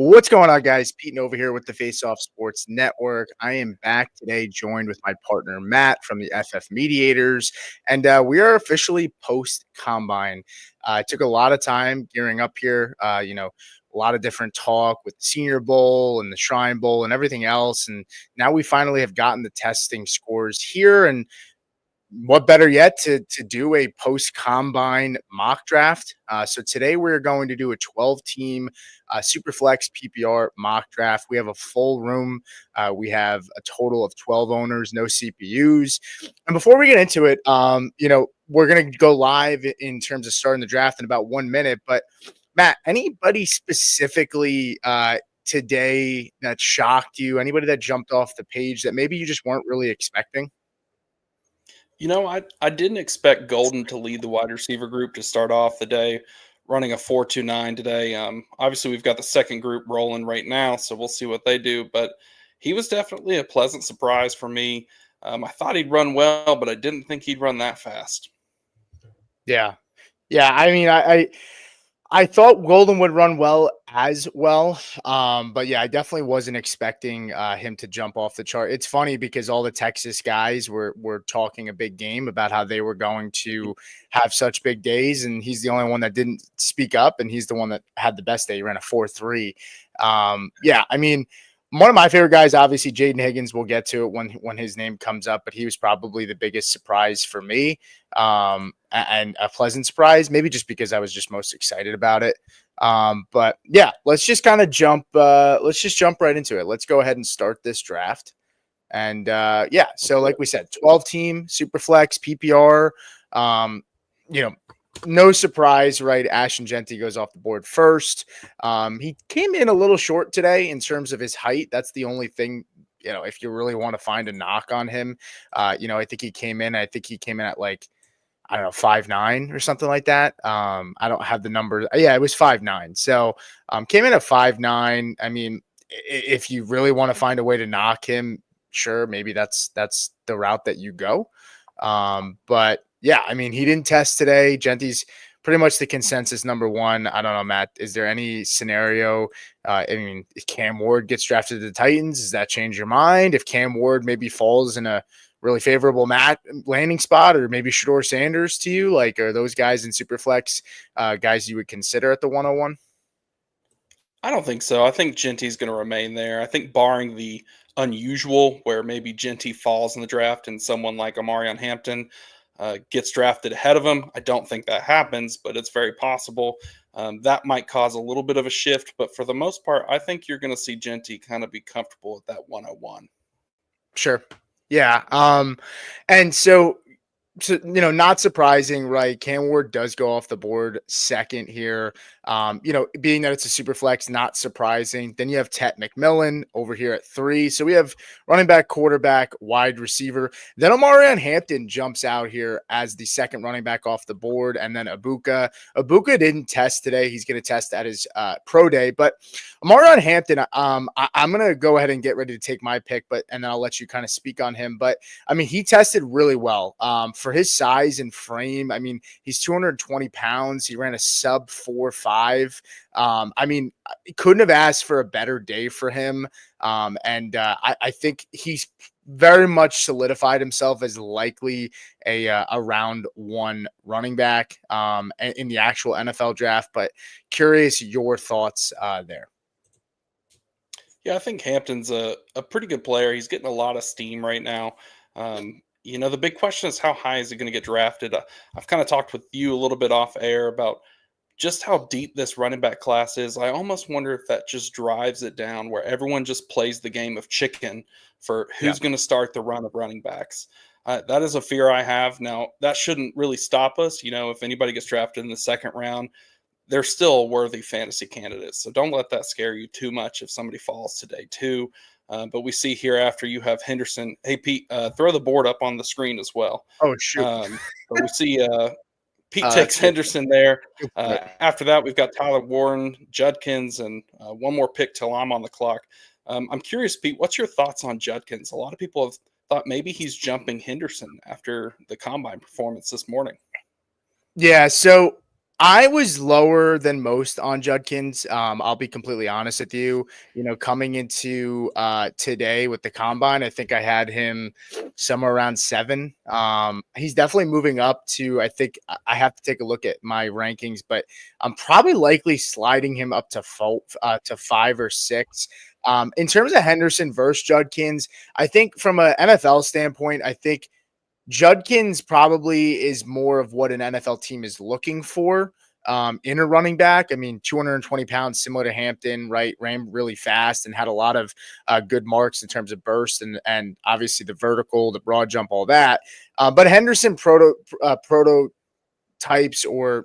What's going on, guys? Pete over here with the Face Off Sports Network. I am back today, joined with my partner Matt from the FF Mediators, and we are officially post combine. It took a lot of time gearing up here. A lot of different talk with the Senior Bowl and the Shrine Bowl and everything else, and now we finally have gotten the testing scores here. And what better yet to do a post combine mock draft? So today we're going to do a 12 team Superflex PPR mock draft. We have a full room. We have a total of 12 owners, no CPUs. And before we get into it, we're going to go live in terms of starting the draft in about 1 minute. But Matt, anybody specifically today that shocked you? Anybody that jumped off the page that maybe you just weren't really expecting? I didn't expect Golden to lead the wide receiver group to start off the day, running a 4.29 today. Obviously, we've got the second group rolling right now, so we'll see what they do. But he was definitely a pleasant surprise for me. I thought he'd run well, but I didn't think he'd run that fast. Yeah. Yeah. I mean, I thought Golden would run well as well. But yeah, I definitely wasn't expecting him to jump off the chart. It's funny because all the Texas guys were talking a big game about how they were going to have such big days, and he's the only one that didn't speak up, and he's the one that had the best day. He ran a 4.3. Yeah, I mean, one of my favorite guys, obviously, Jaden Higgins. We'll get to it when his name comes up, but he was probably the biggest surprise for me, and a pleasant surprise, maybe just because I was just most excited about it. But yeah, let's just kind of jump. Let's just jump right into it. Let's go ahead and start this draft. And yeah, so like we said, 12 team Superflex PPR. You know, no surprise, right? Ashton Genty goes off the board first. He came in a little short today in terms of his height. That's the only thing, if you really want to find a knock on him. I think he came in at like, I don't know, 5'9" or something like that. I don't have the numbers. Yeah, it was 5'9". So came in at 5'9". I mean, if you really want to find a way to knock him, sure, maybe that's the route that you go. But yeah, I mean, he didn't test today. Genty's pretty much the consensus number one. I don't know, Matt. Is there any scenario? If Cam Ward gets drafted to the Titans, does that change your mind? If Cam Ward maybe falls in a really favorable landing spot, or maybe Shador Sanders to you, like, are those guys in Superflex guys you would consider at the 101? I don't think so. I think Genty's going to remain there. I think barring the unusual where maybe Genty falls in the draft and someone like Amarion Hampton gets drafted ahead of him. I don't think that happens, but it's very possible. That might cause a little bit of a shift, but for the most part, I think you're going to see Genty kind of be comfortable at that 101. Sure. Yeah. And so not surprising, right? Cam Ward does go off the board second here. Being that it's a super flex, not surprising. Then you have Tet McMillan over here at 3. So we have running back, quarterback, wide receiver. Then Amarion Hampton jumps out here as the second running back off the board. And then Abuka. Abuka didn't test today. He's going to test at his pro day. But Amarion Hampton, I'm going to go ahead and get ready to take my pick, and then I'll let you kind of speak on him. But I mean, he tested really well for his size and frame. I mean, he's 220 pounds. He ran a sub 4.5. I mean, couldn't have asked for a better day for him. I think he's very much solidified himself as likely a round 1 running back in the actual NFL draft. But curious your thoughts there. Yeah, I think Hampton's a pretty good player. He's getting a lot of steam right now. The big question is how high is he going to get drafted? I've kind of talked with you a little bit off air about just how deep this running back class is. I almost wonder if that just drives it down where everyone just plays the game of chicken for who's going to start the run of running backs. That is a fear I have. Now, that shouldn't really stop us. If anybody gets drafted in the second round, they're still a worthy fantasy candidate. So don't let that scare you too much if somebody falls today too. But we see here after you have Henderson. Hey, Pete, throw the board up on the screen as well. Oh, shoot. But we see Pete takes Henderson there. After that, we've got Tyler Warren, Judkins, and one more pick till I'm on the clock. I'm curious, Pete, what's your thoughts on Judkins? A lot of people have thought maybe he's jumping Henderson after the combine performance this morning. Yeah, so I was lower than most on Judkins. I'll be completely honest with you. Coming into today with the combine, I think I had him somewhere around 7. He's definitely moving up to. I think I have to take a look at my rankings, but I'm probably likely sliding him up to 5 or 6. In terms of Henderson versus Judkins, I think from an NFL standpoint, I think Judkins probably is more of what an NFL team is looking for in a running back. I mean, 220 pounds, similar to Hampton, right? Ran really fast and had a lot of good marks in terms of burst and obviously the vertical, the broad jump, all that. But Henderson prototypes or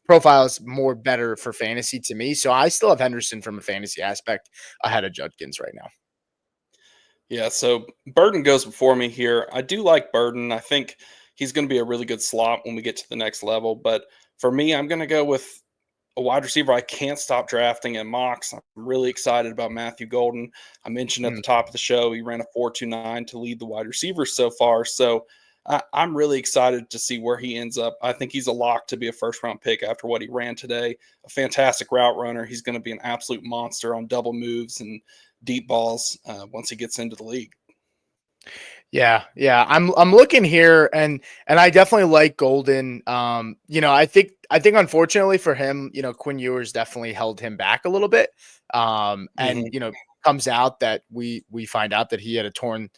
profiles more better for fantasy to me. So I still have Henderson from a fantasy aspect ahead of Judkins right now. Yeah, so Burden goes before me here. I do like Burden. I think he's going to be a really good slot when we get to the next level. But for me, I'm going to go with a wide receiver I can't stop drafting in mocks. I'm really excited about Matthew Golden. I mentioned at the top of the show he ran a 4.29 to lead the wide receivers so far. So I'm really excited to see where he ends up. I think he's a lock to be a first round pick after what he ran today. A fantastic route runner. He's going to be an absolute monster on double moves and deep balls once he gets into the league. Yeah, yeah. I'm looking here and I definitely like Golden. I think unfortunately for him, Quinn Ewers definitely held him back a little bit. And Hmm. comes out that we find out that he had a torn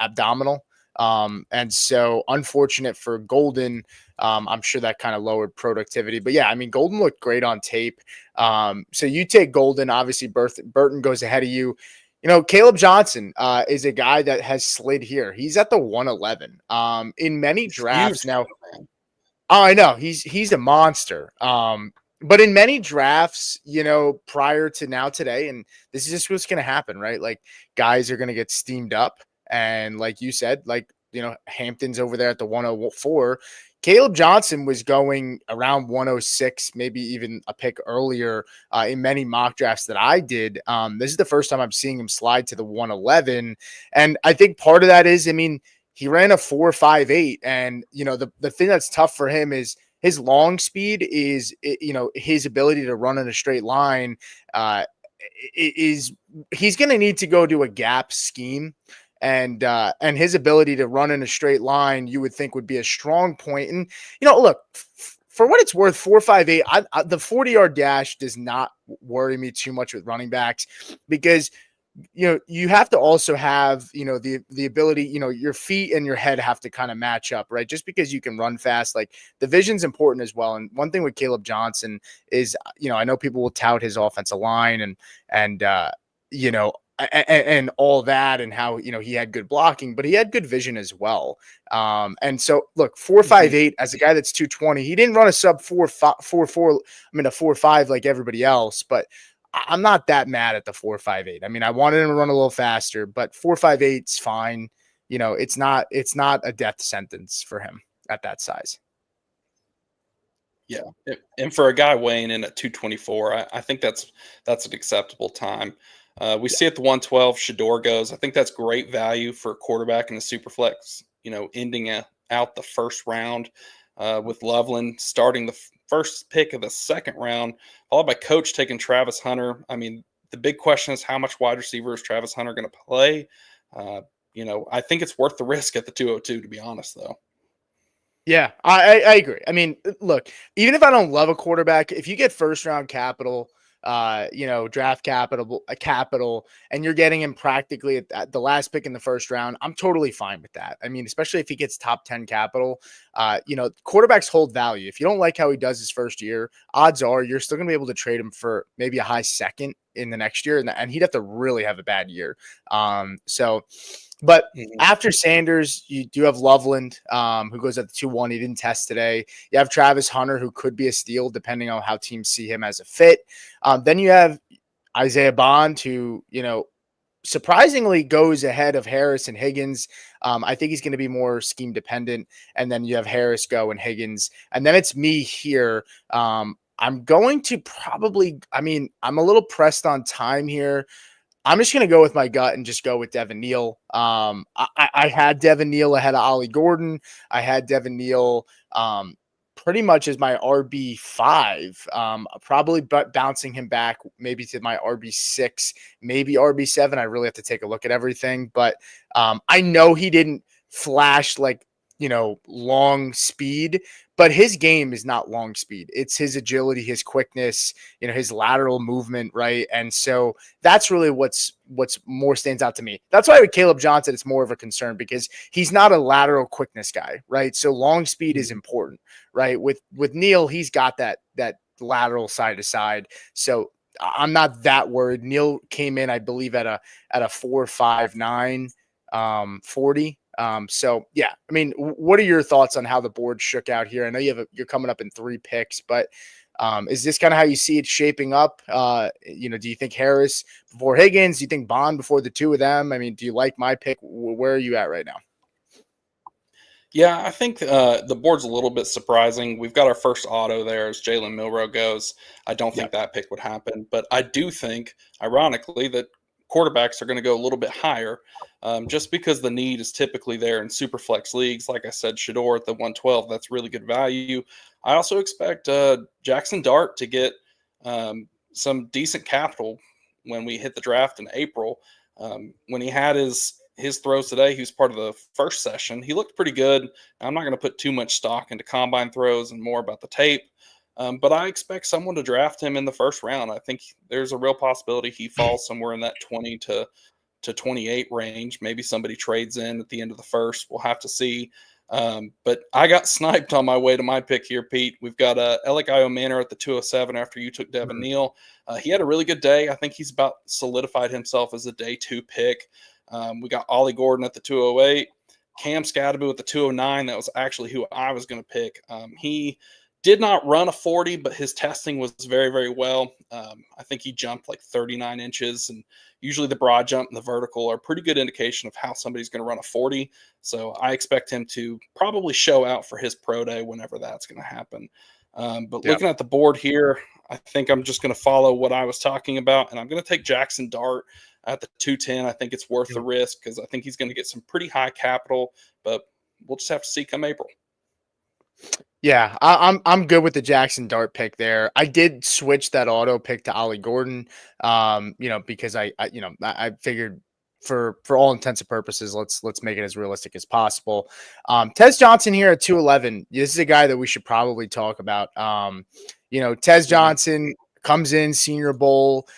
abdominal. And so unfortunate for Golden. I'm sure that kind of lowered productivity. But yeah, I mean Golden looked great on tape. So you take Golden, obviously Burton goes ahead of you. Caleb Johnson is a guy that has slid here. He's at the 111. In many He's huge, drafts now. man. Oh, I know he's a monster. But in many drafts, prior to now today, and this is just what's going to happen, right? Like guys are going to get steamed up, and like you said, like Hampton's over there at the 104. Caleb Johnson was going around 106, maybe even a pick earlier in many mock drafts that I did. This is the first time I'm seeing him slide to the 111, and I think part of that is, I mean, he ran a 4.58, and the thing that's tough for him is his long speed is his ability to run in a straight line is he's going to need to go to a gap scheme, and his ability to run in a straight line you would think would be a strong point. And look, for what it's worth, 4.58, the 40-yard dash does not worry me too much with running backs, because you have to also have, the ability, your feet and your head have to kind of match up, right? Just because you can run fast, like the vision's important as well. And one thing with Caleb Johnson is, I know people will tout his offensive line and you know, and all that, and how, he had good blocking, but he had good vision as well. And so look, Mhm. 4.58 as a guy that's 220, he didn't run a sub 4.4, a 4.5 like everybody else, but I'm not that mad at the 4.58. I mean, I wanted him to run a little faster, but 4.58's fine. It's not a death sentence for him at that size. Yeah, and for a guy weighing in at 224, I think that's an acceptable time. We Yeah. see at the 112, Shador goes. I think that's great value for a quarterback in the super flex. Ending out the first round with Loveland starting the first pick of the second round, followed by Coach taking Travis Hunter. I mean, the big question is how much wide receiver is Travis Hunter going to play? Uh, I think it's worth the risk at the 202, to be honest, though. Yeah, I agree. I mean, look, even if I don't love a quarterback, if you get first round capital, draft capital, and you're getting him practically at the last pick in the first round, I'm totally fine with that. I mean, especially if he gets top 10 capital, quarterbacks hold value. If you don't like how he does his first year, odds are you're still gonna be able to trade him for maybe a high second in the next year, and he'd have to really have a bad year. But Mhm. after Sanders, you do have Loveland, who goes at the 2-1. He didn't test today. You have Travis Hunter, who could be a steal depending on how teams see him as a fit. Then you have Isaiah Bond, who, surprisingly goes ahead of Harris and Higgins. I think he's going to be more scheme dependent. And then you have Harris go and Higgins. And then it's me here. I'm going to probably, I mean, I'm a little pressed on time here. I'm just going to go with my gut and just go with Devin Neal. I had Devin Neal ahead of Ollie Gordon. I had Devin Neal pretty much as my RB5, probably bouncing him back maybe to my RB6, maybe RB7. I really have to take a look at everything, but I know he didn't flash like, long speed, but his game is not long speed. It's his agility, his quickness, his lateral movement, right? And so that's really what's more stands out to me. That's why with Caleb Johnson, it's more of a concern because he's not a lateral quickness guy, right? So long speed is important, right? With Neal, he's got that lateral side to side. So I'm not that worried. Neal came in, I believe, at a 4.59 40. So yeah, I mean, what are your thoughts on how the board shook out here? I know you're coming up in 3 picks, but is this kind of how you see it shaping up? Do you think Harris before Higgins? Do you think Bond before the two of them? I mean, do you like my pick? Where are you at right now? Yeah, I think the board's a little bit surprising. We've got our first auto there as Jalen Milroe goes. I don't Yeah. think that pick would happen, but I do think, ironically, that quarterbacks are going to go a little bit higher, just because the need is typically there in super flex leagues. Like I said, Shador at the 112, that's really good value. I also expect Jackson Dart to get some decent capital when we hit the draft in April. When he had his throws today, he was part of the first session. He looked pretty good. I'm not going to put too much stock into combine throws and more about the tape. But I expect someone to draft him in the first round. I think there's a real possibility he falls somewhere in that 20 to 28 range. Maybe somebody trades in at the end of the first. We'll have to see. But I got sniped on my way to my pick here, Pete. We've got Elikai Manor at the 207 after you took Devin Neal. He had a really good day. I think he's about solidified himself as a day 2 pick. We got Ollie Gordon at the 208. Cam Scadaboo at the 209. That was actually who I was going to pick. He did not run a 40, but his testing was very, very well. I think he jumped like 39 inches, and usually the broad jump and the vertical are a pretty good indication of how somebody's going to run a 40. So I expect him to probably show out for his pro day whenever that's going to happen. But Yeah. looking at the board here, I think I'm just going to follow what I was talking about, and I'm going to take Jackson Dart at the 210. I think it's worth the risk because I think he's going to get some pretty high capital, but we'll just have to see come April. Yeah, I'm good with the Jackson Dart pick there. I did switch that auto pick to Ollie Gordon, because I figured for all intents and purposes, let's make it as realistic as possible. Tez Johnson here at 211. This is a guy that we should probably talk about. Tez Johnson comes in Senior Bowl.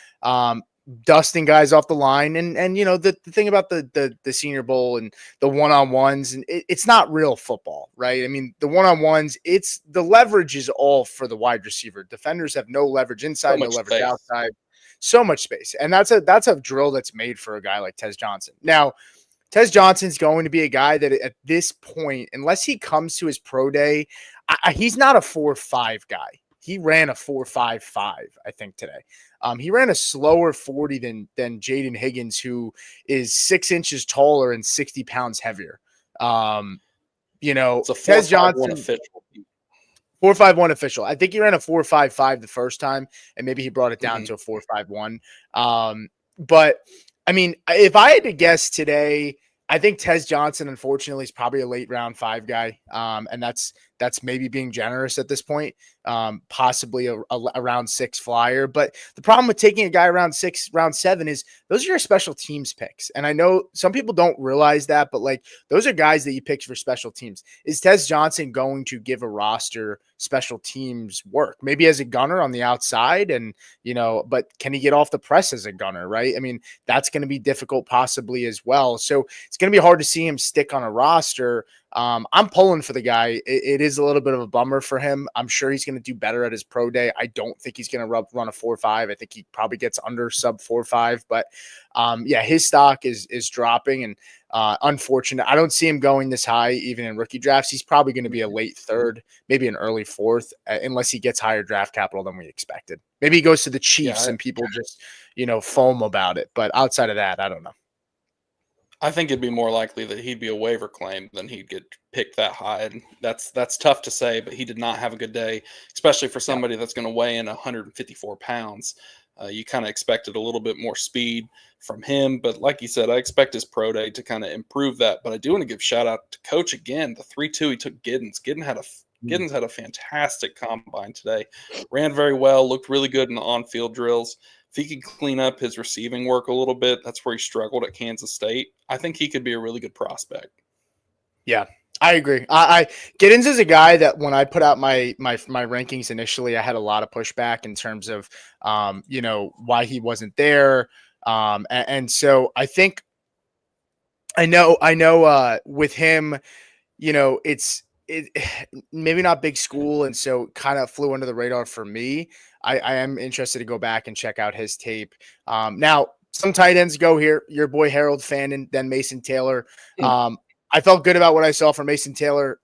Dusting guys off the line, and the thing about the Senior Bowl and the one-on-ones, and it's not real football, right? I mean, the one-on-ones, it's the leverage is all for the wide receiver. Defenders have no leverage inside, no leverage outside, so much space, and that's a drill that's made for a guy like Tez Johnson. Now, Tez Johnson's going to be a guy that at this point, unless he comes to his pro day, he's not a 4.5 guy. He ran a 4.55, I think, today. He ran a slower 40 than Jaden Higgins, who is 6 inches taller and 60 pounds heavier. It's a Tez Johnson official. 4.51 official. I think he ran a 4.55 the first time, and maybe he brought it down to a 4.51. But I mean, if I had to guess today, I think Tez Johnson, unfortunately, is probably a late round 5 guy. And that's maybe being generous at this point. Possibly a round 6 flyer. But the problem with taking a guy around 6, round 7 is those are your special teams picks. And I know some people don't realize that, but like those are guys that you picked for special teams. Is Tez Johnson going to give a roster special teams work? Maybe as a gunner on the outside, and but can he get off the press as a gunner, right? I mean, that's going to be difficult possibly as well. So it's going to be hard to see him stick on a roster. I'm pulling for the guy. It is a little bit of a bummer for him. I'm sure he's going to do better at his pro day. I don't think he's going to run a 4.5. I think he probably gets under sub 4.5, but his stock is dropping, and unfortunate. I don't see him going this high even in rookie drafts. He's probably going to be a late 3rd, maybe an early 4th, unless he gets higher draft capital than we expected. Maybe he goes to the Chiefs and people just, foam about it. But outside of that, I don't know. I think it'd be more likely that he'd be a waiver claim than he'd get picked that high. And that's tough to say, but he did not have a good day, especially for somebody that's going to weigh in 154 pounds. You kind of expected a little bit more speed from him. But like you said, I expect his pro day to kind of improve that. But I do want to give shout out to Coach again. The 3-2 he took Giddens. Giddens had a Giddens had a fantastic combine today. Ran very well, looked really good in the on-field drills. If he could clean up his receiving work a little bit, that's where he struggled at Kansas State. I think he could be a really good prospect. Yeah, I agree. I Giddens is a guy that when I put out my rankings initially, I had a lot of pushback in terms of why he wasn't there. And so I think I know with him, it maybe not big school, and so kind of flew under the radar for me. I am interested to go back and check out his tape. Now, some tight ends go here. Your boy Harold Fannin, then Mason Taylor. I felt good about what I saw from Mason Taylor.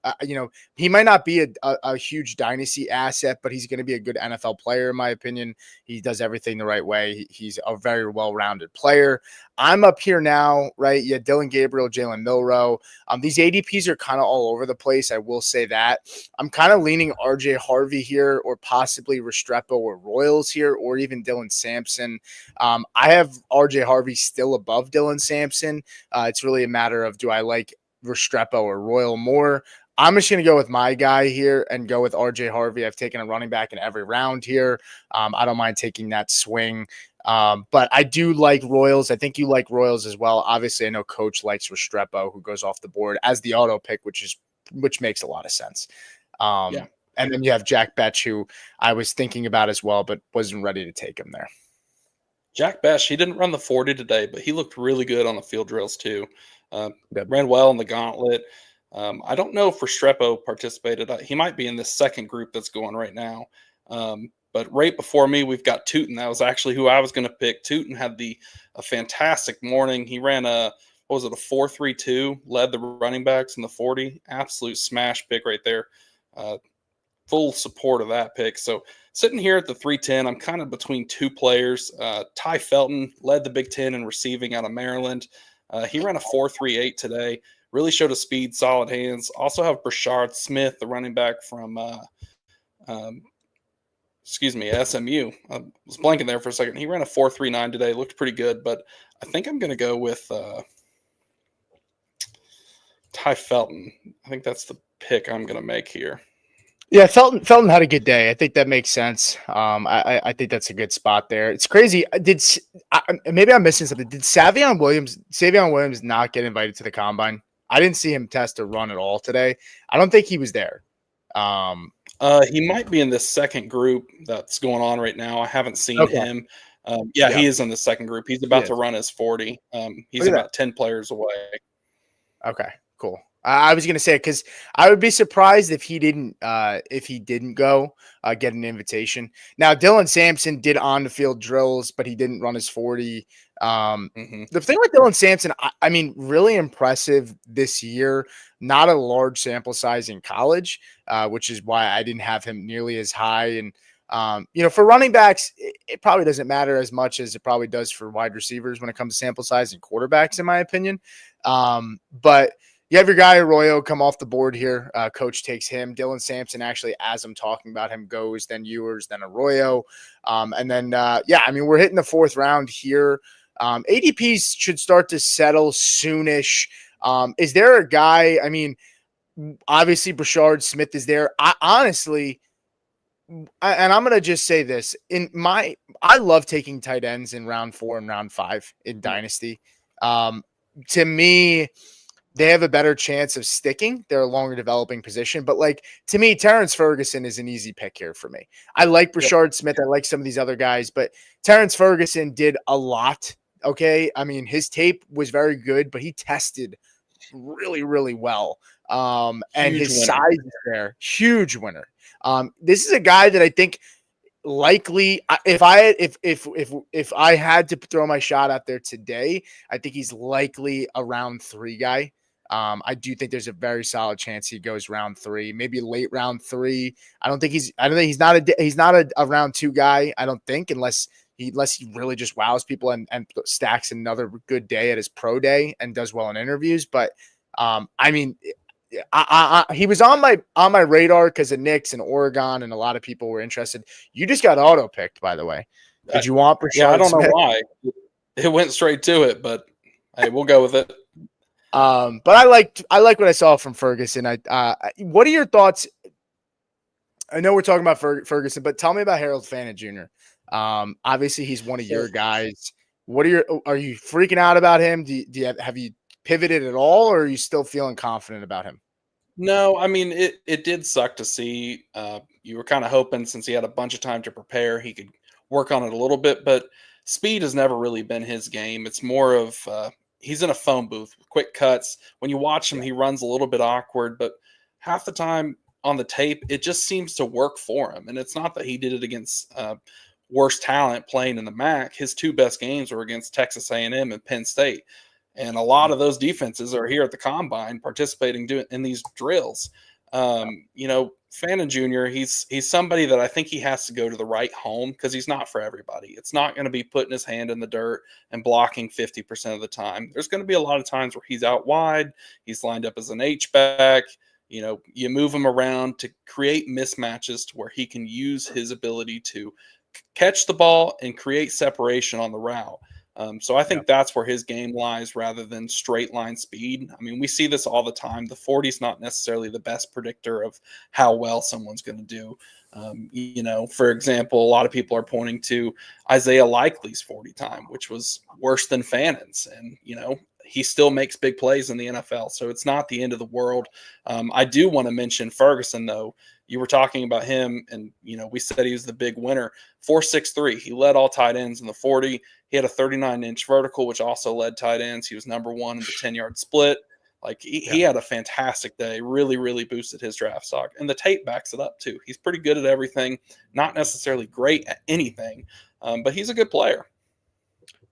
He might not be a huge dynasty asset, but he's going to be a good NFL player, in my opinion. He does everything the right way. He's a very well-rounded player. I'm up here now, right? Yeah, Dylan Gabriel, Jalen Milroe. These ADPs are kind of all over the place. I will say that. I'm kind of leaning RJ Harvey here, or possibly Restrepo or Royals here, or even Dylan Sampson. I have RJ Harvey still above Dylan Sampson. It's really a matter of, do I like Restrepo or Royal more? I'm just going to go with my guy here and go with RJ Harvey. I've taken a running back in every round here. I don't mind taking that swing. But I do like Royals. I think you like Royals as well. Obviously, I know Coach likes Restrepo, who goes off the board as the auto pick, which makes a lot of sense. Yeah. And then you have Jack Betch, who I was thinking about as well, but wasn't ready to take him there. Jack Besh, he didn't run the 40 today, but he looked really good on the field drills too. Yep. Ran well in the gauntlet. I don't know if Restrepo participated. He might be in this second group that's going right now. But right before me, we've got Tootin. That was actually who I was going to pick. Tootin had a fantastic morning. He ran a 4.32, led the running backs in the 40. Absolute smash pick right there. Full support of that pick. So sitting here at the 310, I'm kind of between two players. Ty Felton led the Big Ten in receiving out of Maryland. He ran a 4.38 today. Really showed a speed, solid hands. Also have Brashard Smith, the running back from SMU. I was blanking there for a second. He ran a 4.39 today. Looked pretty good, but I think I'm going to go with Ty Felton. I think that's the pick I'm going to make here. Yeah, Felton had a good day. I think that makes sense. I think that's a good spot there. It's crazy. Maybe I'm missing something. Did Savion Williams not get invited to the combine? I didn't see him test or run at all today. I don't think he was there. He might be in this second group that's going on right now. I haven't seen him. He is in the second group. He's about to run his 40. He's about 10 players away. Okay, cool. I was going to say, because I would be surprised if he didn't go get an invitation. Now, Dylan Sampson did on the field drills, but he didn't run his 40. The thing with Dylan Sampson, I mean, really impressive this year. Not a large sample size in college, which is why I didn't have him nearly as high. And for running backs, it probably doesn't matter as much as it probably does for wide receivers when it comes to sample size and quarterbacks, in my opinion. But you have your guy Arroyo come off the board here. Coach takes him. Dylan Sampson, actually, as I'm talking about him, goes, then Ewers, then Arroyo. And then, we're hitting the fourth round here. ADPs should start to settle soonish. Is there a guy? I mean, obviously, Brashard Smith is there. I'm going to just say this. I love taking tight ends in round 4 and round 5 in Dynasty. To me, they have a better chance of sticking. They're a longer developing position. But, to me, Terrence Ferguson is an easy pick here for me. I like Brashard Smith. I like some of these other guys. But Terrence Ferguson did a lot, okay? I mean, his tape was very good, but he tested really, really well. And his size is there. Huge winner. This is a guy that I think likely, if I had to throw my shot out there today, I think he's likely a round 3 guy. I do think there's a very solid chance he goes round 3, maybe late round 3. I don't think he's not a round 2 guy. I don't think, unless he really just wows people and stacks another good day at his pro day and does well in interviews. But he was on my radar because of Knicks and Oregon, and a lot of people were interested. You just got auto picked, by the way. Did you want Brashard I don't Smith? know why. It went straight to it, but hey, we'll go with it. But I liked what I saw from Ferguson. What are your thoughts? I know we're talking about Ferguson, but tell me about Harold Fana Jr. Obviously, he's one of So your guys. What are you freaking out about him? Do you have you pivoted at all, or are you still feeling confident about him? no, I mean it did suck to see. You were kind of hoping since he had a bunch of time to prepare, he could work on it a little bit. But speed has never really been his game. It's more of he's in a phone booth with quick cuts. When you watch him, Yeah, he runs a little bit awkward, but half the time on the tape, it just seems to work for him. And it's not that he did it against worse talent playing in the MAC. His two best games were against Texas A&M and Penn State. And a lot mm, of those defenses are here at the combine participating in these drills. yeah, Fannin Jr. He's somebody that I think he has to go to the right home because he's not for everybody. It's not going to be putting his hand in the dirt and blocking 50% of the time. There's going to be a lot of times where he's out wide, he's lined up as an H back. You move him around to create mismatches to where he can use his ability to catch the ball and create separation on the route. So I yeah, think that's where his game lies rather than straight line speed. I mean, we see this all the time. The 40 is not necessarily the best predictor of how well someone's going to do. For example, a lot of people are pointing to Isaiah Likely's 40 time, which was worse than Fannon's. And, he still makes big plays in the NFL. So it's not the end of the world. I do want to mention Ferguson, though. You were talking about him, and, we said he was the big winner. 4.63. He led all tight ends in the 40. He had a 39-inch vertical, which also led tight ends. He was number one in the 10-yard split. Like he yeah. had a fantastic day, really, really boosted his draft stock. And the tape backs it up too. He's pretty good at everything, not necessarily great at anything, but he's a good player.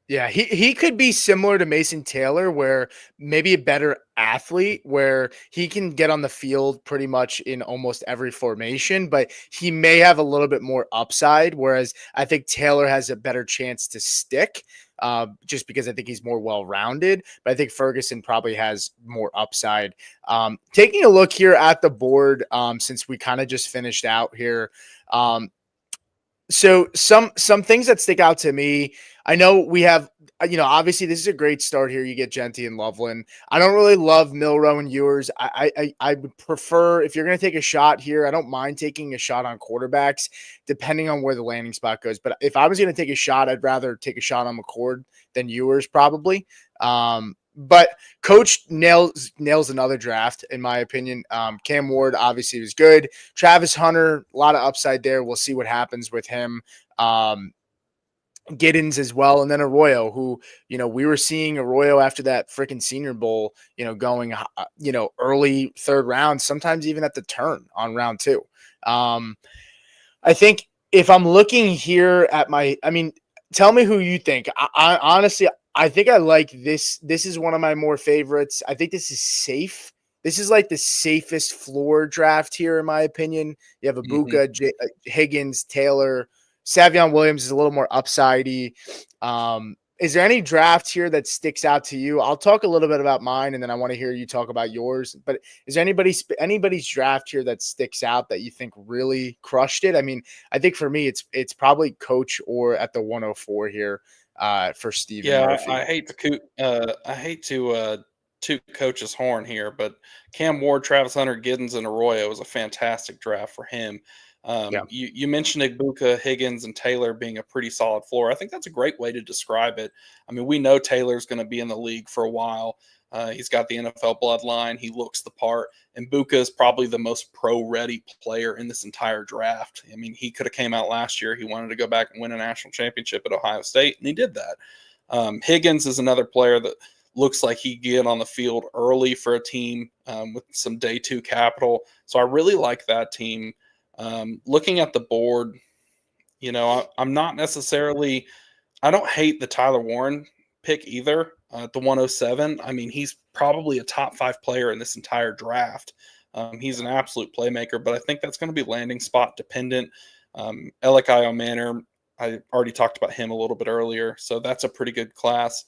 Yeah, he could be similar to Mason Taylor, where maybe a better athlete, where he can get on the field pretty much in almost every formation, but he may have a little bit more upside. Whereas I think Taylor has a better chance to stick, just because I think he's more well rounded. But I think Ferguson probably has more upside. Taking a look here at the board, since we kind of just finished out here. So some things that stick out to me. I know we have, obviously this is a great start here. You get Genty and Loveland. I don't really love Milrow and Ewers. I would prefer, if you're going to take a shot here, I don't mind taking a shot on quarterbacks, depending on where the landing spot goes. But if I was going to take a shot, I'd rather take a shot on McCord than Ewers probably. But Coach nails another draft in my opinion. Cam Ward obviously was good. Travis Hunter, a lot of upside there. We'll see what happens with him. Giddens as well, and then Arroyo, who, we were seeing Arroyo after that freaking Senior Bowl, going, early third round, sometimes even at the turn on round two. I think if I'm looking here at tell me who you think. I honestly, I think I like this. This is one of my more favorites. I think this is safe. This is like the safest floor draft here, in my opinion. You have Mhm. Ibuka, Higgins, Taylor, Savion Williams is a little more upsidey. Is there any draft here that sticks out to you? I'll talk a little bit about mine, and then I want to hear you talk about yours. But is there anybody's draft here that sticks out that you think really crushed it? I mean, I think for me, it's probably Coach or at the 104 here, for Stephen Yeah, Murphy. I hate to toot Coach's horn here, but Cam Ward, Travis Hunter, Giddens, and Arroyo was a fantastic draft for him. Yeah, You mentioned Igbuka, Higgins, and Taylor being a pretty solid floor. I think that's a great way to describe it. I mean, we know Taylor's going to be in the league for a while. He's got the NFL bloodline. He looks the part. And Buka is probably the most pro-ready player in this entire draft. I mean, he could have came out last year. He wanted to go back and win a national championship at Ohio State, and he did that. Higgins is another player that looks like he get on the field early for a team with some day two capital. So I really like that team. Looking at the board, I'm not necessarily, I don't hate the Tyler Warren pick either at the 107. I mean, he's probably a top five player in this entire draft. He's an absolute playmaker, but I think that's going to be landing spot dependent. Elikai Manor, I already talked about him a little bit earlier, so that's a pretty good class.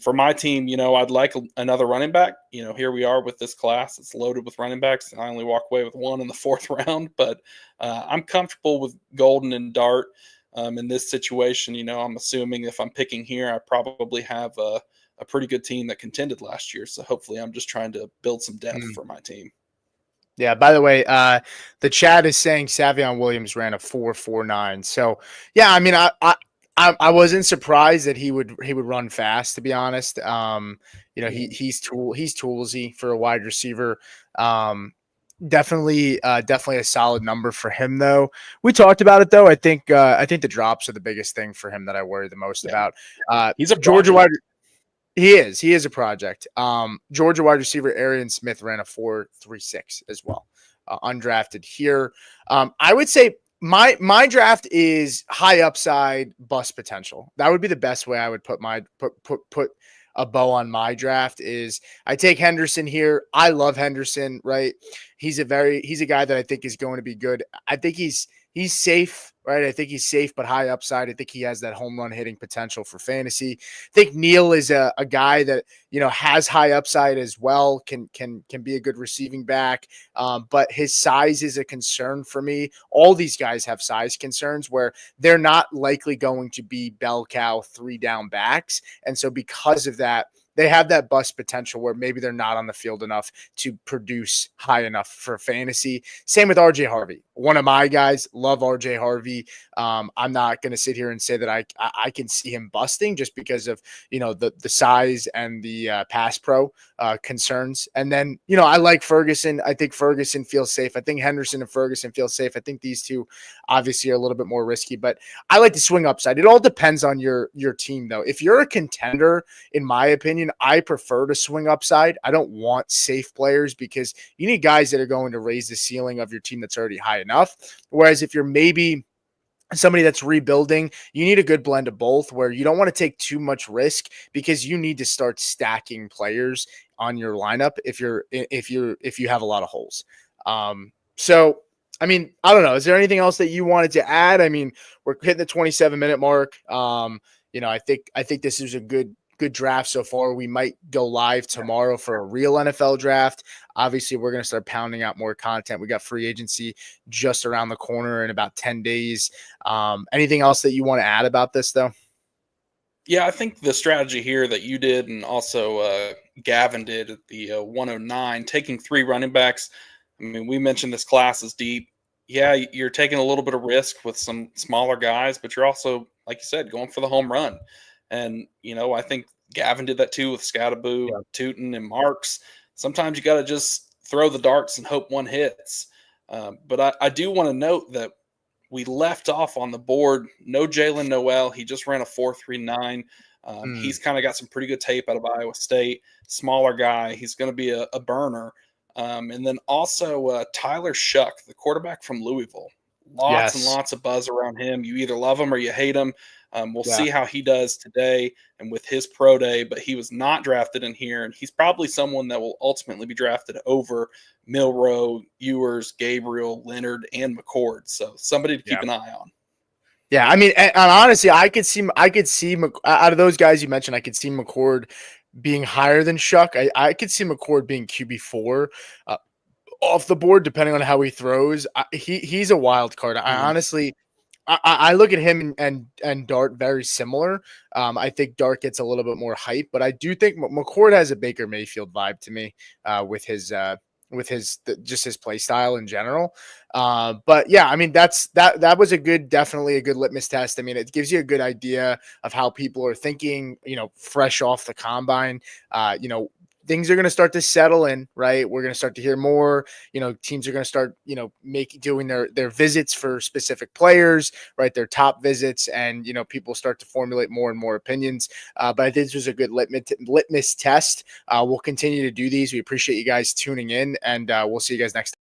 For my team, I'd like another running back. Here we are with this class. It's loaded with running backs. I only walk away with one in the fourth round, but I'm comfortable with Golden and Dart in this situation. I'm assuming if I'm picking here, I probably have a pretty good team that contended last year. So hopefully I'm just trying to build some depth mm, for my team. Yeah. By the way, the chat is saying Savion Williams ran a 4.49. So yeah, I mean, I wasn't surprised that he would run fast. To be honest, Mhm. he's toolsy for a wide receiver. Um, definitely a solid number for him though. We talked about it though. I think the drops are the biggest thing for him that I worry the most Yeah, about. he's a Georgia wide project. he is a project. Georgia wide receiver Arian Smith ran a 4.36 as well, undrafted here. I would say my draft is high upside, bust potential. That would be the best way I would put a bow on my draft. Is I take Henderson here. I love Henderson. Right, he's a guy that I think is going to be good. I think he's safe. Right, I think he's safe, but high upside. I think he has that home run hitting potential for fantasy. Think Neal is a guy that has high upside as well. Can be a good receiving back, but his size is a concern for me. All these guys have size concerns where they're not likely going to be bell cow 3 down backs, and so because of that. They have that bust potential where maybe they're not on the field enough to produce high enough for fantasy. Same with RJ Harvey, one of my guys. Love RJ Harvey. I'm not going to sit here and say that I can see him busting just because of the size and the pass pro concerns. And then I like Ferguson. I think Ferguson feels safe. I think Henderson and Ferguson feel safe. I think these two obviously are a little bit more risky, but I like to swing upside. It all depends on your team though. If you're a contender, in my opinion, I prefer to swing upside. I don't want safe players because you need guys that are going to raise the ceiling of your team that's already high enough. Whereas if you're maybe somebody that's rebuilding, you need a good blend of both where you don't want to take too much risk because you need to start stacking players on your lineup if you have a lot of holes. So I mean, I don't know. Is there anything else that you wanted to add? I mean, we're hitting the 27-minute mark. I think this is a good draft so far. We might go live tomorrow for a real NFL draft. Obviously, we're going to start pounding out more content. We got free agency just around the corner in about 10 days. Anything else that you want to add about this, though? Yeah, I think the strategy here that you did and also Gavin did at the 109, taking 3 running backs. I mean, we mentioned this class is deep. Yeah, you're taking a little bit of risk with some smaller guys, but you're also, like you said, going for the home run. And, I think Gavin did that too with Scattaboo, Yeah. Tootin, and Marks. Sometimes you got to just throw the darts and hope one hits. But I do want to note that we left off on the board. No Jalen Noel. He just ran a 4.39. Mm, He's kind of got some pretty good tape out of Iowa State. Smaller guy. He's going to be a burner. And then also Tyler Shuck, the quarterback from Louisville. Lots and yes. lots of buzz around him. You either love him or you hate him. We'll Yeah. see how he does today and with his pro day, but he was not drafted in here, and he's probably someone that will ultimately be drafted over Milrow, Ewers, Gabriel, Leonard, and McCord. So somebody to keep Yeah. an eye on. Yeah. I mean, and honestly, I could see out of those guys you mentioned, I could see McCord being higher than Shuck. I could see McCord being QB4. Off the board, depending on how he throws. He's a wild card. I Mhm. honestly, I look at him and Dart very similar. I think Dart gets a little bit more hype, but I do think McCord has a Baker Mayfield vibe to me with just his play style in general. But yeah, I mean that was definitely a good litmus test. I mean, it gives you a good idea of how people are thinking. Fresh off the combine. Things are going to start to settle in, right? We're going to start to hear more. Teams are going to start, doing their visits for specific players, right? Their top visits, and people start to formulate more and more opinions. But I think this was a good litmus test. We'll continue to do these. We appreciate you guys tuning in, and we'll see you guys next time.